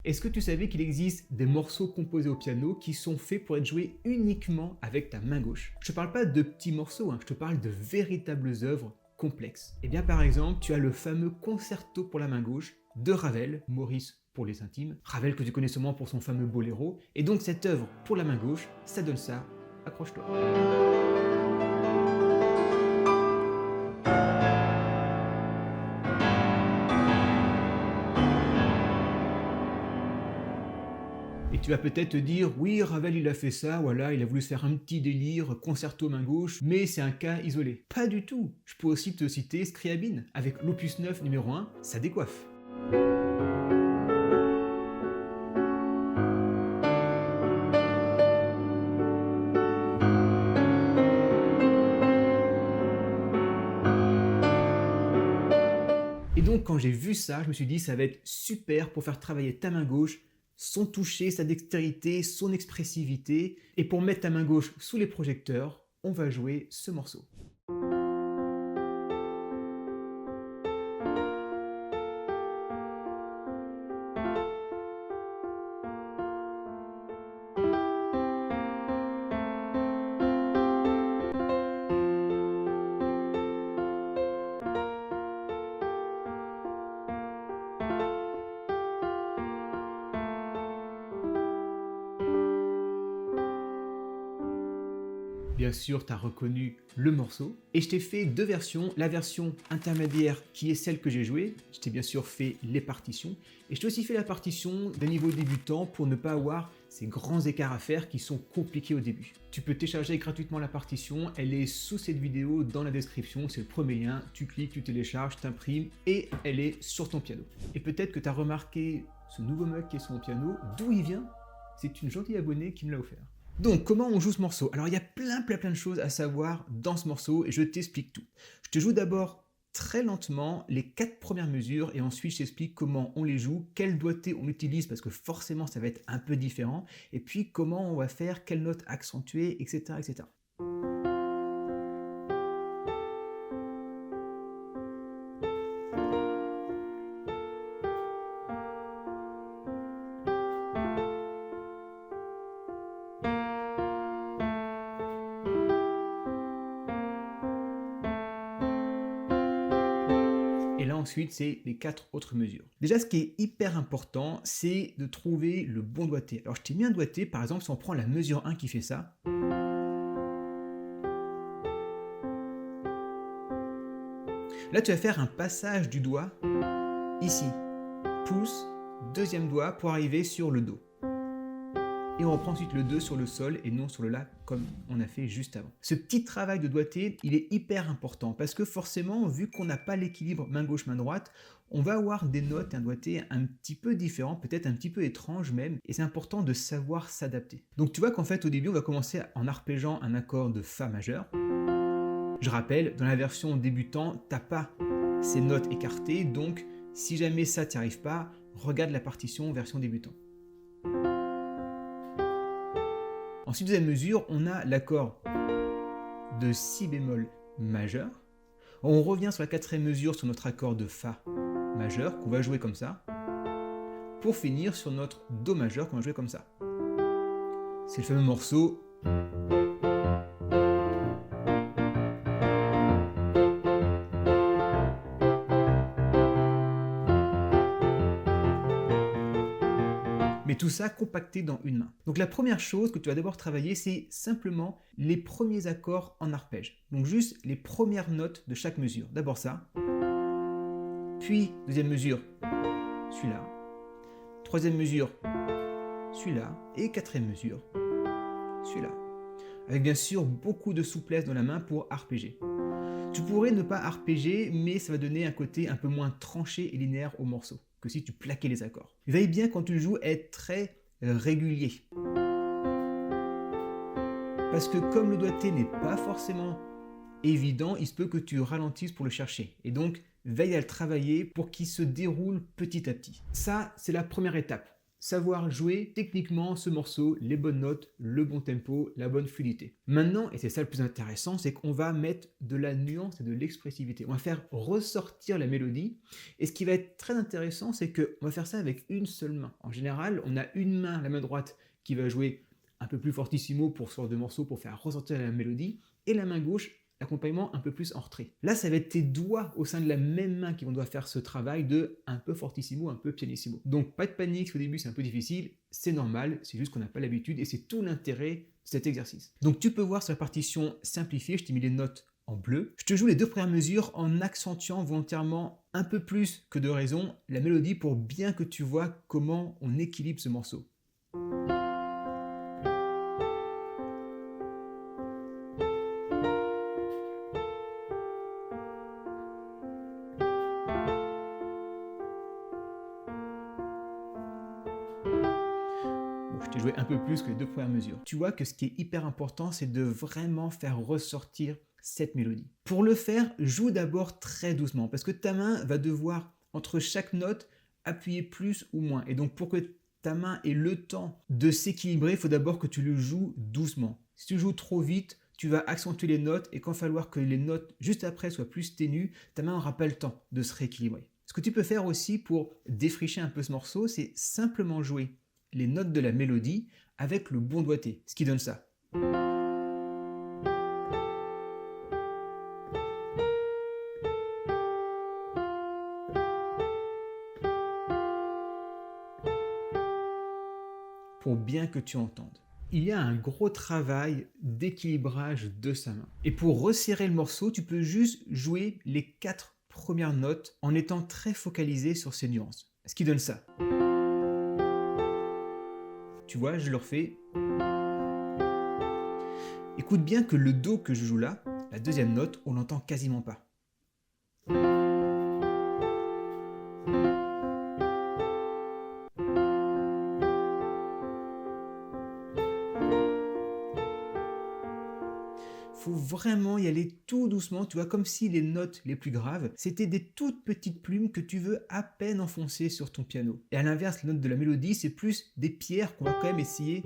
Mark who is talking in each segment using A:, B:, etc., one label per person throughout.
A: Est-ce que tu savais qu'il existe des morceaux composés au piano qui sont faits pour être joués uniquement avec ta main gauche? Je te parle pas de petits morceaux, je te parle de véritables œuvres complexes. Et bien par exemple, tu as le fameux concerto pour la main gauche de Ravel, Maurice pour les intimes, Ravel que tu connais sûrement pour son fameux boléro, et donc cette œuvre pour la main gauche, ça donne ça, accroche-toi. Et tu vas peut-être te dire, oui, Ravel il a fait ça, voilà, il a voulu se faire un petit délire, concerto main gauche, mais c'est un cas isolé. Pas du tout. Je peux aussi te citer Scriabine, avec l'opus 9 numéro 1, ça décoiffe. Et donc quand j'ai vu ça, je me suis dit ça va être super pour faire travailler ta main gauche, son toucher, sa dextérité, son expressivité. Et pour mettre ta main gauche sous les projecteurs, on va jouer ce morceau. Bien sûr, tu as reconnu le morceau. Et je t'ai fait deux versions. La version intermédiaire qui est celle que j'ai jouée. Je t'ai bien sûr fait les partitions. Et je t'ai aussi fait la partition d'un niveau débutant pour ne pas avoir ces grands écarts à faire qui sont compliqués au début. Tu peux télécharger gratuitement la partition. Elle est sous cette vidéo dans la description. C'est le premier lien. Tu cliques, tu télécharges, t'imprimes et elle est sur ton piano. Et peut-être que tu as remarqué ce nouveau mug qui est sur mon piano. D'où il vient? C'est une gentille abonnée qui me l'a offert. Donc, comment on joue ce morceau? Alors, il y a plein de choses à savoir dans ce morceau et je t'explique tout. Je te joue d'abord très lentement les 4 premières mesures et ensuite je t'explique comment on les joue, quel doigté on utilise parce que forcément ça va être un peu différent et puis comment on va faire, quelles notes accentuer, etc. etc. Et là ensuite, c'est les 4 autres mesures. Déjà, ce qui est hyper important, c'est de trouver le bon doigté. Alors je t'ai mis un doigté, par exemple, si on prend la mesure 1 qui fait ça. Là, tu vas faire un passage du doigt ici. Pouce, deuxième doigt pour arriver sur le Do. Et on reprend ensuite le 2 sur le sol et non sur le La comme on a fait juste avant. Ce petit travail de doigté, il est hyper important parce que forcément, vu qu'on n'a pas l'équilibre main gauche, main droite, on va avoir des notes et un doigté un petit peu différent, peut-être un petit peu étrange même, et c'est important de savoir s'adapter. Donc tu vois qu'en fait au début, on va commencer en arpégeant un accord de Fa majeur. Je rappelle, dans la version débutant, t'as pas ces notes écartées, donc si jamais ça t'y arrive pas, regarde la partition version débutant. Ensuite, deuxième mesure, on a l'accord de Si bémol majeur. On revient sur la quatrième mesure sur notre accord de Fa majeur, qu'on va jouer comme ça, pour finir sur notre Do majeur, qu'on va jouer comme ça. C'est le fameux morceau. Mais tout ça compacté dans une main. Donc la première chose que tu vas d'abord travailler, c'est simplement les premiers accords en arpège. Donc juste les premières notes de chaque mesure. D'abord ça, puis deuxième mesure, celui-là, troisième mesure, celui-là, et quatrième mesure, celui-là. Avec bien sûr beaucoup de souplesse dans la main pour arpéger. Tu pourrais ne pas arpéger, mais ça va donner un côté un peu moins tranché et linéaire au morceau que si tu plaquais les accords. Veille bien quand tu le joues être très régulier. Parce que comme le doigté n'est pas forcément évident, il se peut que tu ralentisses pour le chercher. Et donc, veille à le travailler pour qu'il se déroule petit à petit. Ça, c'est la première étape. savoir jouer techniquement ce morceau, les bonnes notes, le bon tempo, la bonne fluidité. Maintenant, et c'est ça le plus intéressant, c'est qu'on va mettre de la nuance et de l'expressivité. On va faire ressortir la mélodie. Et ce qui va être très intéressant, c'est qu'on va faire ça avec une seule main. En général, on a une main, la main droite, qui va jouer un peu plus fortissimo pour ce genre de morceau, pour faire ressortir la mélodie, et la main gauche, l'accompagnement un peu plus en retrait. Là, ça va être tes doigts au sein de la même main qui vont devoir faire ce travail de un peu fortissimo, un peu pianissimo. Donc pas de panique, au début c'est un peu difficile, c'est normal, c'est juste qu'on n'a pas l'habitude et c'est tout l'intérêt de cet exercice. Donc tu peux voir sur la partition simplifiée, je t'ai mis les notes en bleu. Je te joue les deux premières mesures en accentuant volontairement un peu plus que de raison la mélodie pour bien que tu vois comment on équilibre ce morceau. Je t'ai joué un peu plus que les deux premières mesures. Tu vois que ce qui est hyper important, c'est de vraiment faire ressortir cette mélodie. Pour le faire, joue d'abord très doucement, parce que ta main va devoir, entre chaque note, appuyer plus ou moins. Et donc, pour que ta main ait le temps de s'équilibrer, il faut d'abord que tu le joues doucement. Si tu joues trop vite, tu vas accentuer les notes, et quand il va falloir que les notes juste après soient plus ténues, ta main n'aura pas le temps de se rééquilibrer. Ce que tu peux faire aussi pour défricher un peu ce morceau, c'est simplement jouer les notes de la mélodie avec le bon doigté, ce qui donne ça. Pour bien que tu entendes. Il y a un gros travail d'équilibrage de sa main. Et pour resserrer le morceau, tu peux juste jouer les 4 premières notes en étant très focalisé sur ces nuances, ce qui donne ça. Tu vois, je le refais. Écoute bien que le Do que je joue là, la deuxième note, on l'entend quasiment pas. Faut vraiment y aller tout doucement, tu vois, comme si les notes les plus graves, c'était des toutes petites plumes que tu veux à peine enfoncer sur ton piano. Et à l'inverse, les notes de la mélodie, c'est plus des pierres qu'on va quand même essayer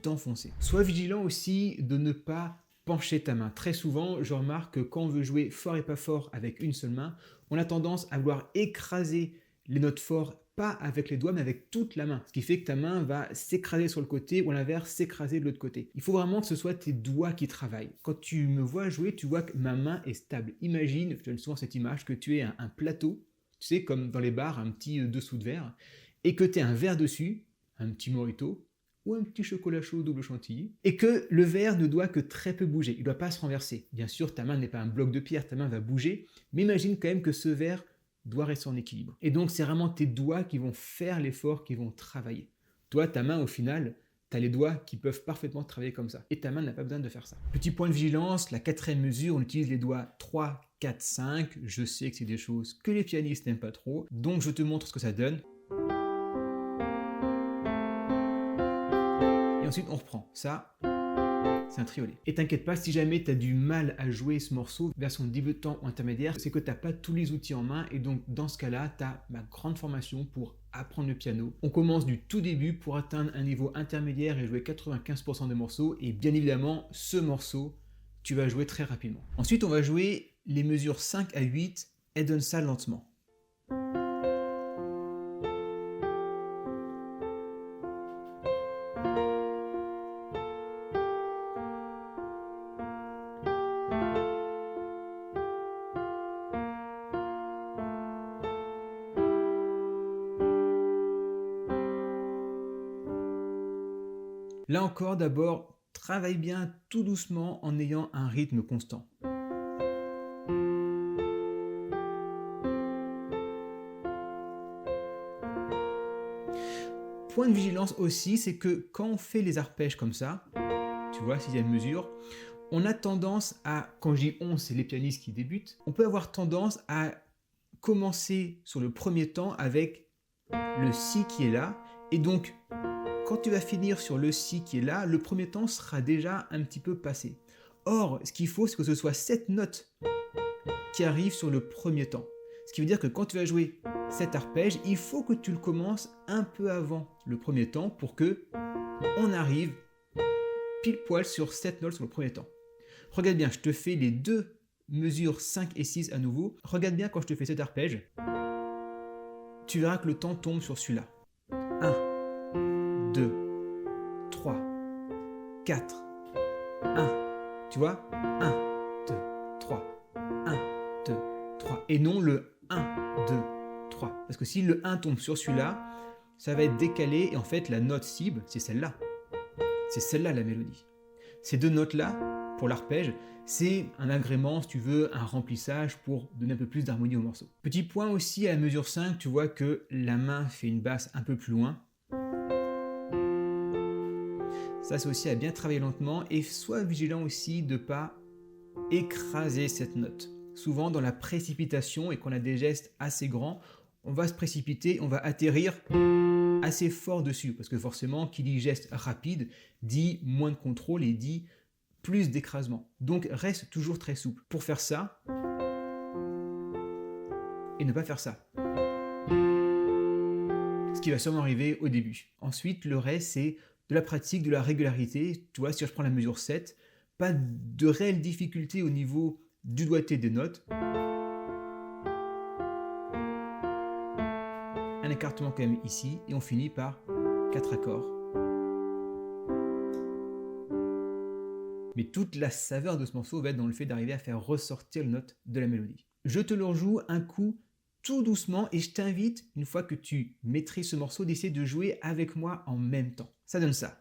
A: d'enfoncer. Sois vigilant aussi de ne pas pencher ta main. Très souvent, je remarque que quand on veut jouer fort et pas fort avec une seule main, on a tendance à vouloir écraser les notes fortes, pas avec les doigts, mais avec toute la main. Ce qui fait que ta main va s'écraser sur le côté ou à l'inverse, s'écraser de l'autre côté. Il faut vraiment que ce soit tes doigts qui travaillent. Quand tu me vois jouer, tu vois que ma main est stable. Imagine, je donne souvent cette image, que tu aies un plateau, tu sais, comme dans les bars, un petit dessous de verre, et que tu aies un verre dessus, un petit mojito, ou un petit chocolat chaud double chantilly, et que le verre ne doit que très peu bouger, il ne doit pas se renverser. Bien sûr, ta main n'est pas un bloc de pierre, ta main va bouger, mais imagine quand même que ce verre doit rester en équilibre. Et donc, c'est vraiment tes doigts qui vont faire l'effort, qui vont travailler. Toi, ta main, au final, tu as les doigts qui peuvent parfaitement travailler comme ça. Et ta main n'a pas besoin de faire ça. Petit point de vigilance, la 4e mesure, on utilise les doigts 3, 4, 5. Je sais que c'est des choses que les pianistes n'aiment pas trop. Donc, je te montre ce que ça donne. Et ensuite, on reprend. Ça, c'est un triolet. Et t'inquiète pas, si jamais tu as du mal à jouer ce morceau, version débutant ou intermédiaire, c'est que tu n'as pas tous les outils en main. Et donc, dans ce cas-là, tu as ma grande formation pour apprendre le piano. On commence du tout début pour atteindre un niveau intermédiaire et jouer 95% des morceaux. Et bien évidemment, ce morceau, tu vas jouer très rapidement. Ensuite, on va jouer les mesures 5 à 8 et donne ça lentement. Là encore, d'abord, travaille bien tout doucement en ayant un rythme constant. Point de vigilance aussi, c'est que quand on fait les arpèges comme ça, tu vois, 6e mesure, on a tendance à, quand je dis on, c'est les pianistes qui débutent, on peut avoir tendance à commencer sur le premier temps avec le si qui est là, et donc quand tu vas finir sur le si qui est là, le premier temps sera déjà un petit peu passé. Or, ce qu'il faut, c'est que ce soit cette note qui arrive sur le premier temps. Ce qui veut dire que quand tu vas jouer cet arpège, il faut que tu le commences un peu avant le premier temps pour que on arrive pile poil sur cette note sur le premier temps. Regarde bien, je te fais les deux mesures 5 et 6 à nouveau. Regarde bien quand je te fais cet arpège. Tu verras que le temps tombe sur celui-là. 1, 2, 3, 4, 1. Tu vois? 1, 2, 3, 1, 2, 3. Et non le 1, 2, 3. Parce que si le 1 tombe sur celui-là, ça va être décalé et en fait la note cible, c'est celle-là. C'est celle-là la mélodie. Ces deux notes-là, pour l'arpège, c'est un agrément, si tu veux, un remplissage pour donner un peu plus d'harmonie au morceau. Petit point aussi à la mesure 5, tu vois que la main fait une basse un peu plus loin. Ça, c'est aussi à bien travailler lentement et sois vigilant aussi de ne pas écraser cette note. Souvent, dans la précipitation et qu'on a des gestes assez grands, on va se précipiter, on va atterrir assez fort dessus parce que forcément, qui dit geste rapide dit moins de contrôle et dit plus d'écrasement. Donc, reste toujours très souple. Pour faire ça et ne pas faire ça. Ce qui va sûrement arriver au début. Ensuite, le reste, c'est de la pratique, de la régularité. Tu vois, si je prends la mesure 7, pas de réelle difficulté au niveau du doigté des notes. Un écartement quand même ici, et on finit par 4 accords. Mais toute la saveur de ce morceau va être dans le fait d'arriver à faire ressortir les notes de la mélodie. Je te le rejoue un coup tout doucement et je t'invite, une fois que tu maîtrises ce morceau, d'essayer de jouer avec moi en même temps. Ça donne ça.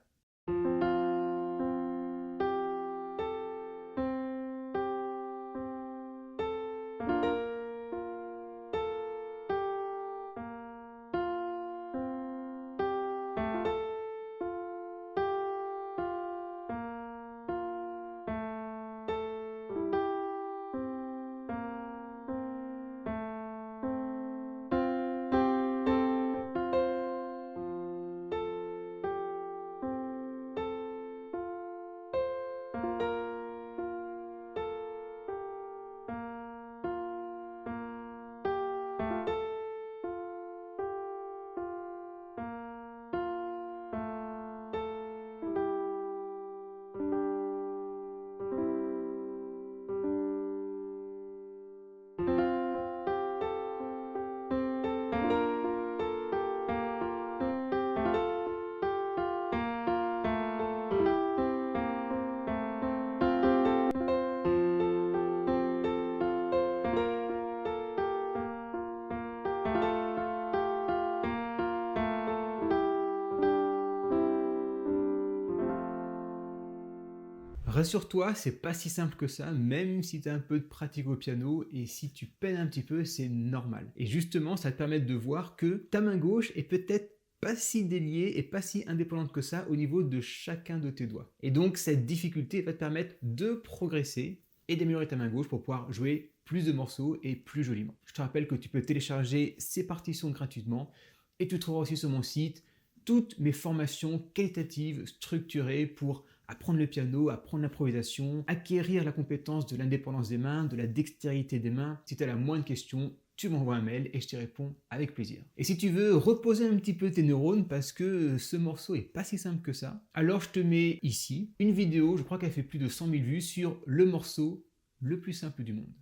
A: Rassure-toi, c'est pas si simple que ça, même si tu as un peu de pratique au piano, et si tu peines un petit peu, c'est normal. Et justement, ça te permet de voir que ta main gauche est peut-être pas si déliée et pas si indépendante que ça au niveau de chacun de tes doigts. Et donc, cette difficulté va te permettre de progresser et d'améliorer ta main gauche pour pouvoir jouer plus de morceaux et plus joliment. Je te rappelle que tu peux télécharger ces partitions gratuitement et tu trouveras aussi sur mon site toutes mes formations qualitatives structurées pour apprendre le piano, apprendre l'improvisation, acquérir la compétence de l'indépendance des mains, de la dextérité des mains. Si tu as la moindre question, tu m'envoies un mail et je te réponds avec plaisir. Et si tu veux reposer un petit peu tes neurones parce que ce morceau est pas si simple que ça, alors je te mets ici une vidéo, je crois qu'elle fait plus de 100 000 vues, sur le morceau le plus simple du monde.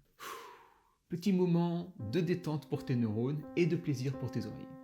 A: Petit moment de détente pour tes neurones et de plaisir pour tes oreilles.